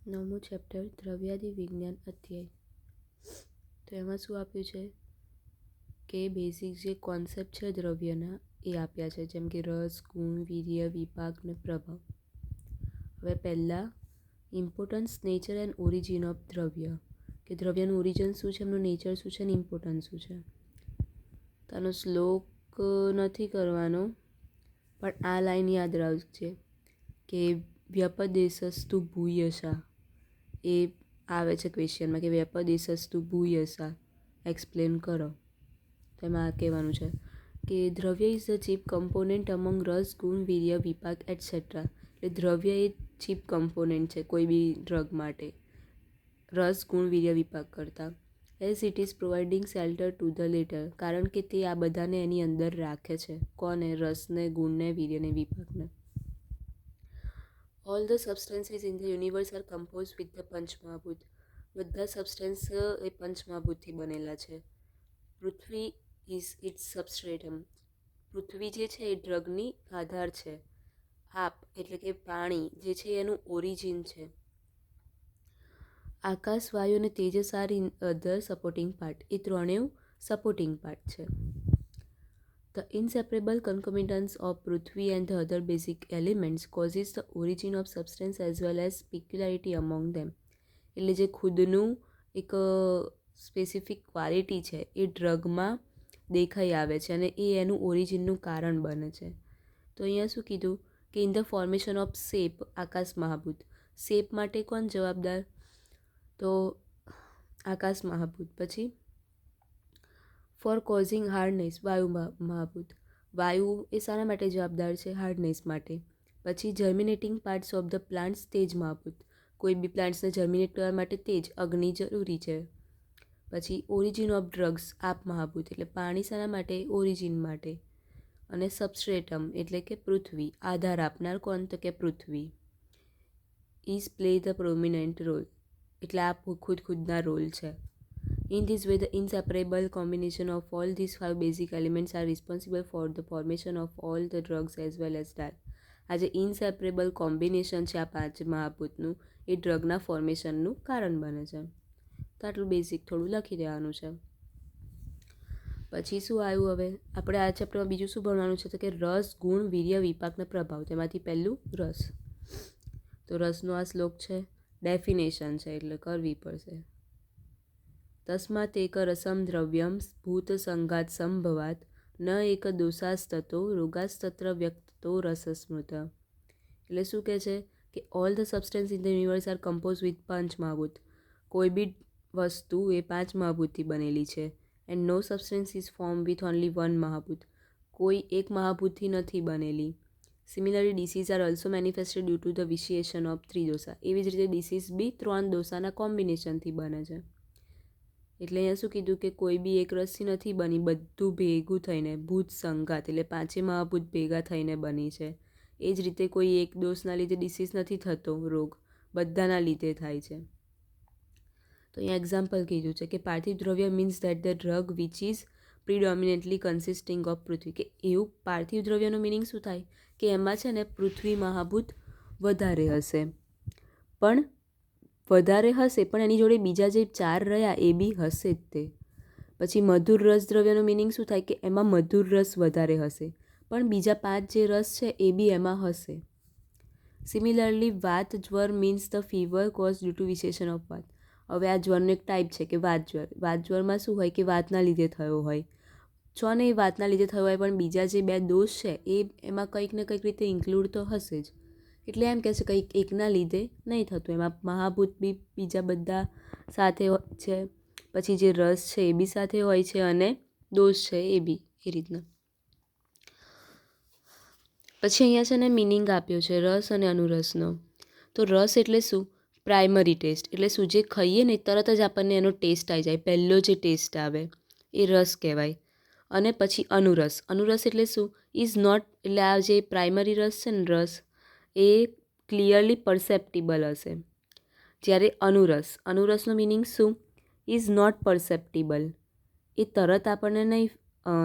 નવમું ચેપ્ટર દ્રવ્યાદિ વિજ્ઞાન અધ્યાય. તો એમાં શું આપ્યું છે કે બેઝિક જે કોન્સેપ્ટ છે દ્રવ્યના એ આપ્યા છે, જેમ કે રસ, ગુણ, વીર્ય, વિપાક ને પ્રભાવ. હવે પહેલાં importance, nature and origin of દ્રવ્ય, કે દ્રવ્યનું ઓરિજિન શું છે, એમનું નેચર શું છે અને ઇમ્પોર્ટન્સ શું છે. તો આનો શ્લોક નથી કરવાનો, પણ આ લાઈન યાદ રાખજે કે વ્યપદેશસ્તુ ભૂયશા એ આવે છે ક્વેશ્ચનમાં, કે વ્યપદેશસ્તુ ભૂયશા એક્સપ્લેન કરો. તો એમાં આ કહેવાનું છે કે dravya is the chief component among rasa, guna, વીર્ય, વિપાક એટસેટ્રા. એટલે દ્રવ્ય એ ચીપ કમ્પોનેન્ટ છે કોઈ બી ડ્રગ માટે, રસ, ગુણ, વીર્ય, વિપાક કરતાં. As it is providing shelter to the letter, કારણ કે તે આ બધાને એની અંદર રાખે છે. કોને? રસને, ગુણને, વીર્યને, વિપાકને. All the substances in the universe are compose with the panchamahabhuta. બધા સબસ્ટન્સ એ પંચમહાભૂતથી બનેલા છે. પૃથ્વી ઇઝ ઇટ્સ સબસ્ટ્રેટમ. પૃથ્વી જે છે એ ડ્રગની આધાર છે. આપ એટલે કે પાણી જે છે એનું ઓરિજિન છે. આકાશ, વાયુ અને તેજસ are in other supporting part. એ ત્રણેય સપોર્ટિંગ પાર્ટ છે. The inseparable concomitance of Prithvi and the other basic elements causes the origin of substance as well as peculiarity among them. એટલે જે ખુદનું એક સ્પેસિફિક ક્વોલિટી છે એ ડ્રગમાં દેખાઈ આવે છે અને એ એનું ઓરિજિનનું કારણ બને છે. તો અહીંયા શું કીધું કે in the formation of shape, આકાશ મહાભૂત. શેપ માટે કોણ જવાબદાર? તો આકાશ મહાભૂત. પછી ફોર કોઝિંગ હાર્ડનેસ, વાયુ મહાભૂત. વાયુ એ શાના માટે જવાબદાર છે? હાર્ડનેસ માટે. પછી જર્મિનેટિંગ પાર્ટ્સ ઓફ ધ પ્લાન્ટ્સ, તેજ મહાભૂત. કોઈ બી પ્લાન્ટ્સને જર્મિનેટ કરવા માટે તેજ, અગ્નિ જરૂરી છે. પછી ઓરિજિન ઓફ ડ્રગ્સ, આપ મહાભૂત. એટલે પાણી શાના માટે? ઓરિજિન માટે. અને સબસ્ટ્રેટમ એટલે કે પૃથ્વી, આધાર આપનાર કોણ? તો કે પૃથ્વી. Is play the prominent role, એટલે આ ખુદના રોલ છે. In this way, the inseparable combination of all these 5 basic elements are responsible for the formation of all the drugs as well as that. આ જે ઇનસેપરેબલ કોમ્બિનેશન છે આ પાંચ મહાભૂતનું, એ ડ્રગના ફોર્મેશનનું કારણ બને છે. તો આટલું બેઝિક થોડું લખી દેવાનું છે. પછી શું આવ્યું? હવે આપણે આ ચેપ્ટરમાં બીજું શું ભણવાનું છે? તો કે રસ, ગુણ, વીર્ય, વિપાકનો પ્રભાવ. તેમાંથી પહેલું રસ. તો રસનો આ શ્લોક છે, ડેફિનેશન છે એટલે કરવી પડશે. તસ્માત એક રસમ દ્રવ્યમ ભૂત સંઘાત સંભવાત ન એક દોષાસ્તતો રોગાસ્તત્ર વ્યક્તો રસસ્મૃત. એટલે શું કહે છે કે all the substance in the universe are compose with પાંચ મહાભૂત. કોઈ બી વસ્તુ એ પાંચ મહાભૂતથી બનેલી છે. And no substance is form with only one mahabhuta. કોઈ એક મહાભૂતથી નથી બનેલી. Similarly disease are also manifested due to the vitiation of 3 dosha. એવી જ રીતે ડિસીઝ બી 3 દોષાના કોમ્બિનેશનથી બને છે. એટલે અહીંયા શું કીધું કે કોઈ બી એક રસથી નથી બની, બધું ભેગું થઈને ભૂત સંઘાત એટલે પાંચે મહાભૂત ભેગા થઈને બની છે. એ જ રીતે કોઈ એક દોષના લીધે ડિસીઝ નથી થતો, રોગ બધાના લીધે થાય છે. તો અહીંયા એક્ઝામ્પલ કીધું છે કે પાર્થિવ દ્રવ્ય means that the drug which is predominantly consisting of prithvi. કે એવું પાર્થિવ દ્રવ્યનું મિનિંગ શું થાય કે એમાં છે ને પૃથ્વી મહાભૂત વધારે હશે, પણ એની જોડે બીજા જે 4 રહ્યા એ બી હશે જ તે. પછી મધુર રસ દ્રવ્યનું મિનિંગ શું થાય કે એમાં મધુર રસ વધારે હશે, પણ બીજા 5 જે રસ છે એ બી એમાં હશે. Similarly vata jwara means the fever cause due to vitiation of vata. હવે આ જ્વરનો એક ટાઈપ છે કે વાત જ્વર. વાત જ્વરમાં શું હોય કે વાતના લીધે થયો હોય, છો ને એ વાતના લીધે થયો હોય, પણ બીજા જે 2 દોષ છે એ એમાં કંઈક ને કંઈક રીતે ઇન્ક્લુડ તો હશે જ. એટલે એમ કહે છે કંઈક એકના લીધે નહીં થતું, એમાં મહાભૂત બી બીજા બધા સાથે છે, પછી જે રસ છે એ બી સાથે હોય છે અને દોષ છે એ બી એ રીતના. પછી અહીંયા છે ને મિનિંગ આપ્યો છે રસ અને અનુરસનો. તો રસ એટલે શું? Primary taste. એટલે શું? જે ખાઈએ ને તરત જ આપણને એનો ટેસ્ટ આવી જાય, પહેલો જે ટેસ્ટ આવે એ રસ કહેવાય. અને પછી અનુરસ. અનુરસ એટલે શું? ઇઝ નોટ, એટલે આ જે પ્રાઇમરી રસ છે ને રસ એ ક્લિયરલી પરસેપ્ટિબલ હશે. જ્યારે અનુરસનો મિનિંગ શું? Is not perceptible. એ તરત આપણને નહીં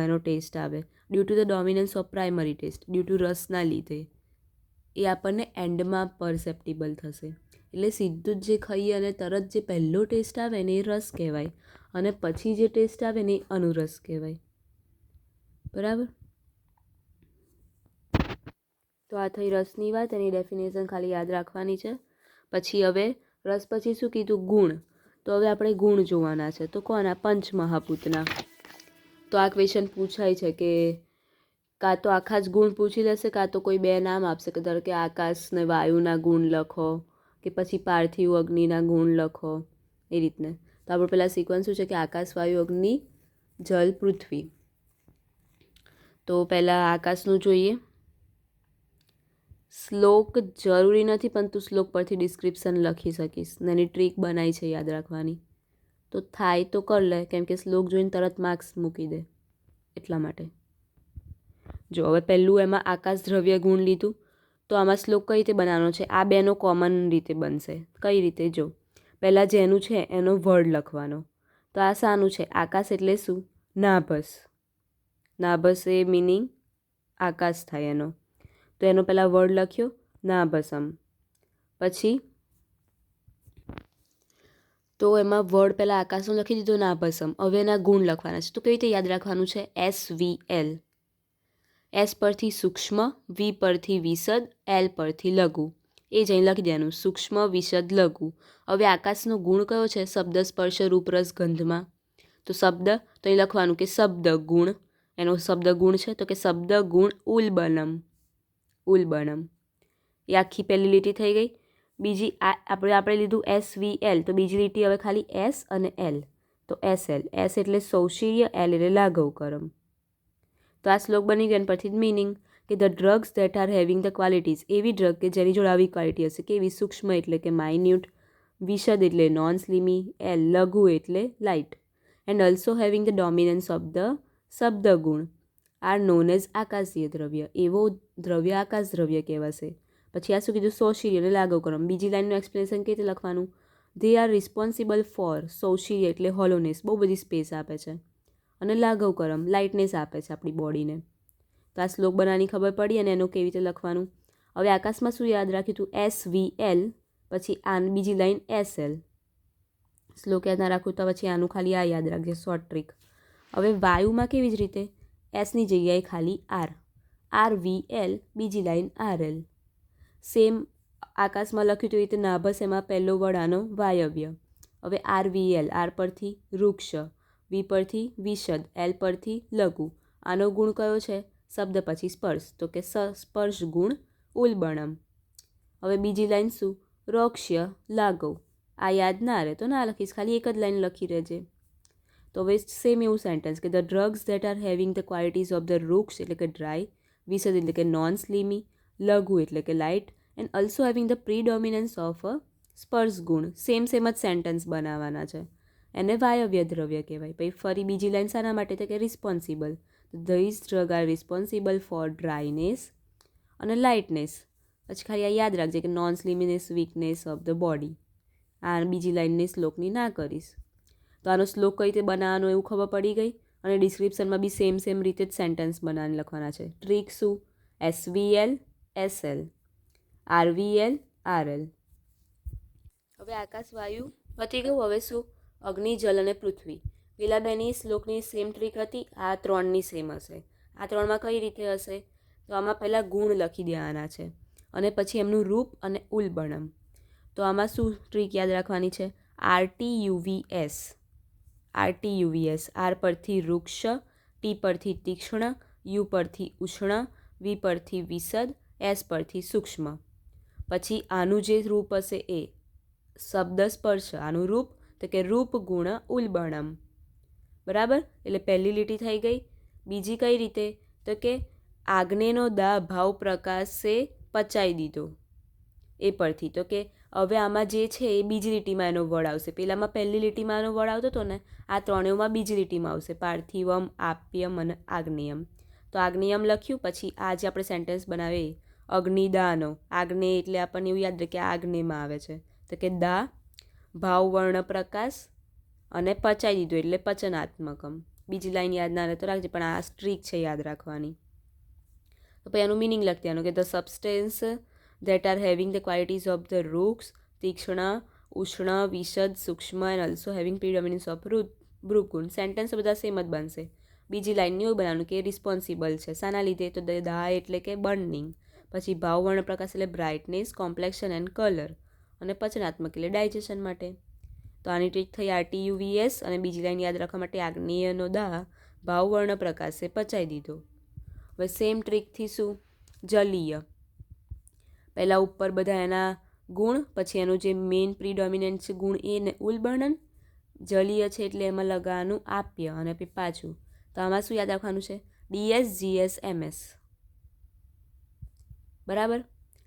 એનો ટેસ્ટ આવે. Due to the dominance of primary taste, due to રસના લીધે એ આપણને એન્ડમાં પરસેપ્ટિબલ થશે. એટલે સીધું જ જે ખાઈએ અને તરત જે પહેલો ટેસ્ટ આવે ને એ રસ કહેવાય, અને પછી જે ટેસ્ટ આવે ને એ અનુરસ કહેવાય. બરાબર? તો આ થઈ રસની વાત, એની ડેફિનેશન ખાલી યાદ રાખવાની છે. પછી હવે રસ પછી શું કીધું? ગુણ. તો હવે આપણે ગુણ જોવાના છે. તો કોના? પંચમહાભૂતના. તો આ ક્વેશ્ચન પૂછાય છે કે કાં તો આખા જ ગુણ પૂછી લેશે, કાં તો કોઈ બે નામ આપશે કે ધારો કે આકાશ ને વાયુના ગુણ લખો, કે પછી પાર્થિવ અગ્નિના ગુણ લખો, એ રીતને. તો આપણું પહેલાં સિક્વન્સ શું છે કે આકાશ, વાયુ, અગ્નિ, જલ, પૃથ્વી. તો પહેલાં આકાશનું જોઈએ. શ્લોક જરૂરી નથી, પણ તું શ્લોક પરથી ડિસ્ક્રિપ્શન લખી શકીશ ને એની ટ્રીક બનાવી છે યાદ રાખવાની. તો થાય તો કર લે, કેમ કે શ્લોક જોઈને તરત માર્ક્સ મૂકી દે એટલા માટે. જો હવે પહેલું એમાં આકાશ દ્રવ્ય ગુણ લીધું, તો આમાં શ્લોક કઈ રીતે બનાવવાનો છે? આ બેનો કોમન રીતે બનશે. કઈ રીતે? જો પહેલાં જેનું છે એનો વર્ડ લખવાનો. તો આ શાનું છે? આકાશ એટલે શું? નાભસ. નાભસ એ મિનિંગ આકાશ થાય એનો. તો એનો પહેલાં વર્ડ લખ્યો નાભસમ. પછી તો એમાં વર્ડ પહેલાં આકાશનો લખી દીધો નાભસમ. હવે એના ગુણ લખવાના છે. તો કેવી રીતે યાદ રાખવાનું છે? SVL. S પરથી સૂક્ષ્મ, V પરથી વિશદ, L પરથી લઘુ. એ જ અહીં લખી દેવાનું, સૂક્ષ્મ, વિશદ, લઘુ. હવે આકાશનો ગુણ કયો છે? શબ્દ, સ્પર્શ, રૂપ, રસ, ગંધમાં. તો શબ્દ, તો અહીં લખવાનું કે શબ્દ ગુણ. એનો શબ્દ ગુણ છે તો કે શબ્દ ગુણ ઉલબનમ. ઉલબનમ. એ આખી પહેલી લીટી થઈ ગઈ. બીજી આપણે લીધું SVL, તો બીજી લીટી હવે ખાલી S અને L. તો SL. S એટલે સૌશીર્ય, L એટલે લાઘવ કરમ. તો આ શ્લોક બની ગયો. પરથી જ મિનિંગ કે the drugs that are having the qualities. એવી ડ્રગ કે જેની જોડે આવી ક્વોલિટી હશે. કેવી? સૂક્ષ્મ એટલે કે માઇન્યુટ, વિશદ એટલે નોન સ્લીમી, L લઘુ એટલે light, and also having the dominance of the શબ્દ ગુણ આર નોન એઝ આકાશીય દ્રવ્ય. એવો દ્રવ્ય આકાશ દ્રવ્ય કહેવાશે. પછી આ શું કીધું? સૌશીર્ય એટલે લાઘવ કરમ. બીજી લાઇનનું એક્સપ્લેનેશન કેવી રીતે લખવાનું? They are responsible for. સૌશીર્ય એટલે હોલોનેસ, બહુ બધી સ્પેસ આપે છે, અને લાઘવ કરમ લાઇટનેસ આપે છે આપણી બોડીને. તો આ શ્લોક બનાવવાની ખબર પડી, અને એનું કેવી રીતે લખવાનું. હવે આકાશમાં શું યાદ રાખ્યું હતું? SVL. પછી આ બીજી લાઈન SL. શ્લોક યાદ ના રાખવું તો પછી આનું ખાલી આ યાદ રાખજે, શોર્ટ ટ્રીક. હવે વાયુમાં કેવી જ રીતે? એસની જગ્યાએ ખાલી R. RVL. બીજી લાઈન RL. સેમ આકાશમાં લખ્યું તો એ રીતે નાભસ, એમાં પહેલો વર્ડ આનો વાયવ્ય. હવે RVL. R પરથી વૃક્ષ, V પરથી વિશદ, L પરથી લઘુ. આનો ગુણ કયો છે? શબ્દ પછી સ્પર્શ, તો કે સ્પર્શ ગુણ ઉલબણમ. હવે બીજી લાઈન શું? રોક્ષ્ય લાઘવ. આ યાદ ના રહે તો ના લખીશ, ખાલી એક જ લાઈન લખી રહેજે. તો હવે સેમ એવું સેન્ટેન્સ કે the drugs that are having the qualities of the ruksha એટલે કે ડ્રાય, વિશદ એટલે કે નોન સ્લીમી, લઘુ એટલે કે light, and also having the predominance of a sparsha guna. Same જ સેન્ટેન્સ બનાવવાના છે. એને વાયવ્ય દ્રવ્ય કહેવાય. પછી ફરી બીજી લાઈન શાના માટે? તો કે responsible. These drug are responsible for dryness અને લાઇટનેસ. પછી ખાલી આ યાદ રાખજે કે non sliminess, weakness of the body. આ બીજી લાઈનની શ્લોકની ના કરીશ. તો આનો શ્લોક કઈ રીતે બનાવવાનો એવું ખબર પડી ગઈ, અને ડિસ્ક્રિપ્શનમાં બી સેમ રીતે જ સેન્ટેન્સ બનાવીને લખવાના છે. ટ્રીક શું? SVL, SL, RVL, RL. હવે આકાશ, વાયુ પતી ગયું. હવે શું? અગ્નિ, જલ અને પૃથ્વી. પેલા બેની શ્લોકની સેમ ટ્રીક હતી, આ ત્રણની સેમ હશે. આ ત્રણમાં કઈ રીતે હશે? તો આમાં પહેલાં ગુણ લખી દેવાના છે, અને પછી એમનું રૂપ અને ઉલબણમ. તો આમાં શું ટ્રીક યાદ રાખવાની છે? RTUVS. RTUVS. R પરથી વૃક્ષ, T પરથી તીક્ષ્ણ, U પરથી ઉષ્ણ, V પરથી વિશદ, S પરથી સૂક્ષ્મ. પછી આનું જે રૂપ હશે એ શબ્દ સ્પર્શ. આનું રૂપ તો કે રૂપ ગુણ ઉલબણમ. બરાબર? એટલે પહેલી લીટી થઈ ગઈ. બીજી કઈ રીતે? તો કે આજ્ઞેનો દા ભાવ પ્રકાશે પચાવી દીધો, એ પરથી. તો કે હવે આમાં જે છે એ બીજી લીટીમાં એનો વર્ડ આવશે. પહેલાંમાં પહેલી લીટીમાં એનો વર્ડ આવતો હતો ને, આ ત્રણેયમાં બીજી લીટીમાં આવશે. પાર્થિવમ, આપ્યમ અને આગ્નેયમ. તો આગ્નેયમ લખ્યું. પછી આ જે આપણે સેન્ટેન્સ બનાવે અગ્નિદાનો. આગ્નેય એટલે આપણને એવું યાદ રહે કે આગ્નેયમાં આવે છે. તો કે દા ભાવ વર્ણ પ્રકાશ અને પચાવી દીધો એટલે પચનાત્મકમ. બીજી લાઈન યાદ ના રહે તો રાખજે, પણ આ સ્ટ્રીક છે યાદ રાખવાની. તો પછી એનું મિનિંગ લખી દેવાનું કે the substance that are having the qualities of the rooks તીક્ષ્ણ, ઉષ્ણ, વિશદ, સૂક્ષ્મ and also having predominance of ભ્રુગુણ. સેન્ટેન્સ બધા સેમ જ બનશે. બીજી લાઇનની એવું બનાવવાનું કે રિસ્પોન્સિબલ છે શાના લીધે, તો દા એટલે કે બર્નિંગ, પછી ભાવ વર્ણ પ્રકાશ એટલે બ્રાઇટનેસ, કોમ્પ્લેક્શન એન્ડ કલર, અને પચનાત્મક એટલે ડાયજેશન માટે. તો આની ટ્રીક થઈ RTUVS, અને બીજી લાઈન યાદ રાખવા માટે આગ્નેયનો દા ભાવ વર્ણ પ્રકાશે પચાવી દીધો. હવે સેમ ટ્રીકથી શું, જલીય, પહેલાં ઉપર બધા એના ગુણ, પછી એનું જે મેઇન પ્રીડોમિનન્ટ છે ગુણ એ ઉલબર્ણન, જલીય છે એટલે એમાં લગાવવાનું આપ્ય, અને પછી પાછું. તો આમાં શું યાદ રાખવાનું છે, DS, GS, MS. બરાબર,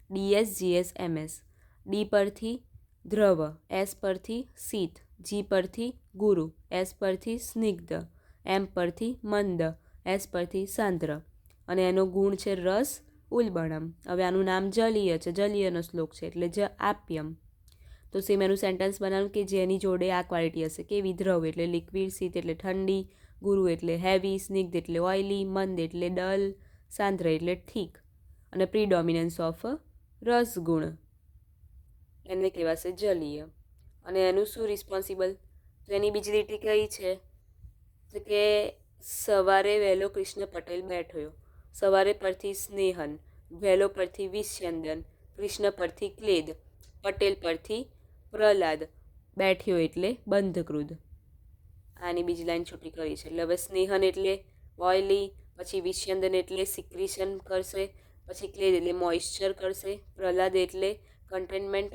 DS, GS, MS. ડી પરથી દ્રવ, S પરથી શીત, G પરથી ગુરુ, S પરથી સ્નિગ્ધ, M પરથી મંદ, S પરથી સાંદ્ર, અને એનો ગુણ છે રસ ઉલબણમ. હવે આનું નામ જલીય છે, જલીયનો શ્લોક છે એટલે જ આપ્યમ. તો સેમ એનું સેન્ટેન્સ બનાવવાનું કે જેની જોડે આ ક્વોલિટી હશે, કેવી, દ્રવ એટલે લિક્વિડ, શીત એટલે ઠંડી, ગુરુ એટલે હેવી, સ્નિગ્ધ એટલે ઓઇલી, મંદ એટલે ડલ, સાંદ્ર એટલે ઠીક, અને પ્રીડોમિનન્સ ઓફ રસગુણ એને કહેવાશે જલીય. અને એનું શું રિસ્પોન્સિબલ, તો એની બીજી લીટી કઈ છે, તો કે સવારે વહેલો કૃષ્ણ પટેલ બેઠો, સવારે પરથી સ્નેહન, વહેલો પરથી વિસ્યંદન, કૃષ્ણ પરથી ક્લેદ, પટેલ પરથી પ્રહલાદ, બેઠ્યો એટલે બંધક્રુધ. આની બીજી લાઈન છૂટી કરી છે. એટલે હવે સ્નેહન એટલે ઓઇલી, પછી વિસ્યંદન એટલે સિક્રિશન કરશે, પછી ક્લેદ એટલે મોઇશ્ચર કરશે, પ્રહલાદ એટલે કન્ટેનમેન્ટ